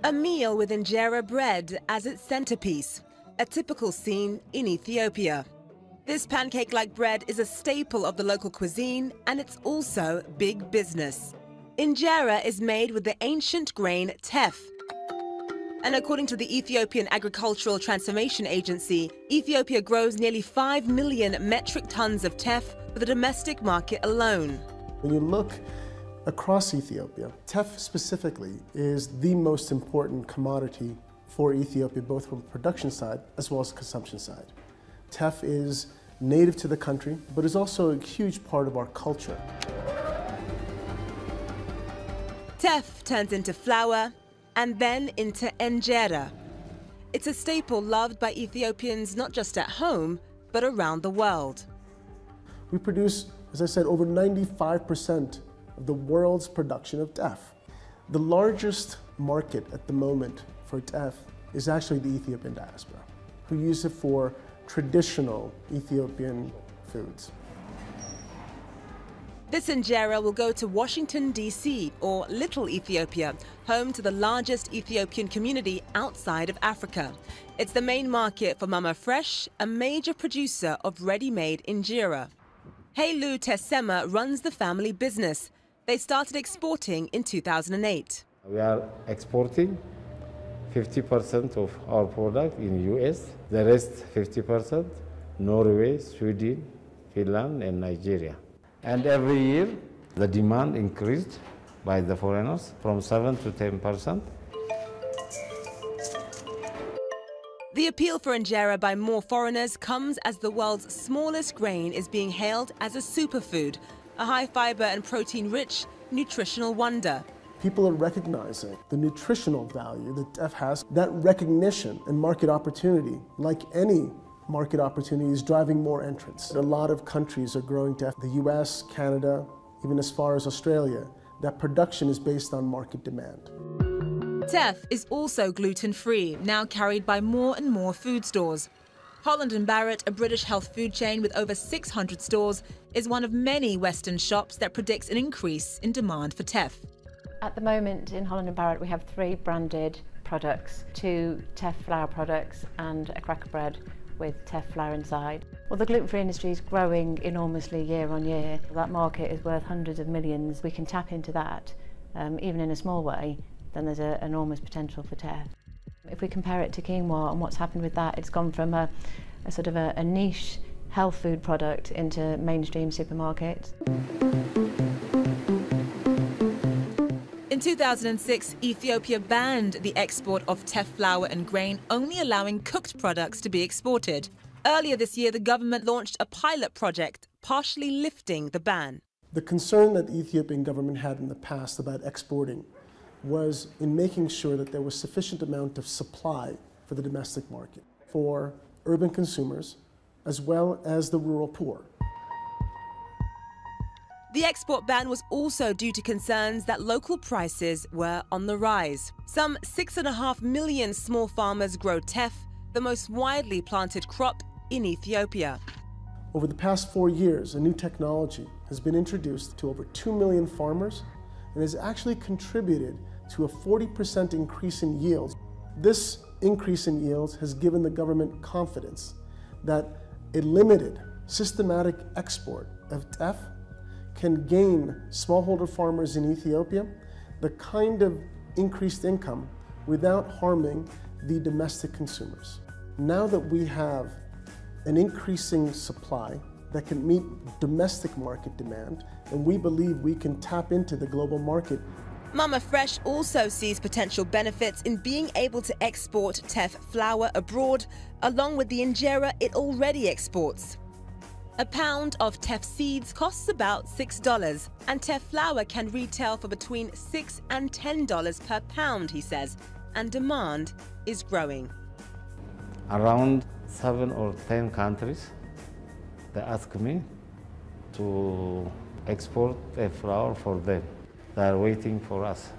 A meal with injera bread as its centerpiece, a typical scene in Ethiopia. This pancake-like bread is a staple of the local cuisine, and it's also big business. Injera is made with the ancient grain teff. And according to the Ethiopian Agricultural Transformation Agency, Ethiopia grows nearly 5 million metric tons of teff for the domestic market alone. When you look across Ethiopia, teff specifically is the most important commodity for Ethiopia, both from the production side as well as the consumption side. Teff is native to the country, but is also a huge part of our culture. Teff turns into flour and then into injera. It's a staple loved by Ethiopians not just at home, but around the world. We produce, as I said, over 95% of the world's production of teff. The largest market at the moment for teff is actually the Ethiopian diaspora, who use it for traditional Ethiopian foods. This injera will go to Washington, D.C., or Little Ethiopia, home to the largest Ethiopian community outside of Africa. It's the main market for Mama Fresh, a major producer of ready-made injera. Heilu Tessema runs the family business. They started exporting in 2008. We are exporting 50% of our product in US, the rest 50% Norway, Sweden, Finland and Nigeria. And every year the demand increased by the foreigners from 7 to 10%. The appeal for injera by more foreigners comes as the world's smallest grain is being hailed as a superfood, a high-fiber and protein-rich nutritional wonder. People are recognizing the nutritional value that teff has. That recognition and market opportunity, like any market opportunity, is driving more entrants. A lot of countries are growing teff. The US, Canada, even as far as Australia. That production is based on market demand. Teff is also gluten-free, now carried by more and more food stores. Holland & Barrett, a British health food chain with over 600 stores, is one of many Western shops that predicts an increase in demand for teff. At the moment in Holland & Barrett we have 3 branded products, 2 teff flour products and a cracker bread with teff flour inside. Well, the gluten-free industry is growing enormously year on year. That market is worth hundreds of millions. We can tap into that, even in a small way, then there's an enormous potential for teff. If we compare it to quinoa and what's happened with that, it's gone from a sort of a niche health food product into mainstream supermarkets. In 2006, Ethiopia banned the export of teff flour and grain, only allowing cooked products to be exported. Earlier this year, the government launched a pilot project, partially lifting the ban. The concern that the Ethiopian government had in the past about exporting was in making sure that there was sufficient amount of supply for the domestic market, for urban consumers, as well as the rural poor. The export ban was also due to concerns that local prices were on the rise. Some 6.5 million small farmers grow teff, the most widely planted crop in Ethiopia. Over the past 4 years, a new technology has been introduced to over 2 million farmers and has actually contributed to a 40% increase in yields. This increase in yields has given the government confidence that a limited, systematic export of teff can gain smallholder farmers in Ethiopia the kind of increased income without harming the domestic consumers. Now that we have an increasing supply that can meet domestic market demand, and we believe we can tap into the global market. Mama Fresh also sees potential benefits in being able to export teff flour abroad, along with the injera it already exports. A pound of teff seeds costs about $6, and teff flour can retail for between $6 and $10 per pound, he says, and demand is growing. Around 7 or 10 countries, they ask me to export a flour for them. They are waiting for us.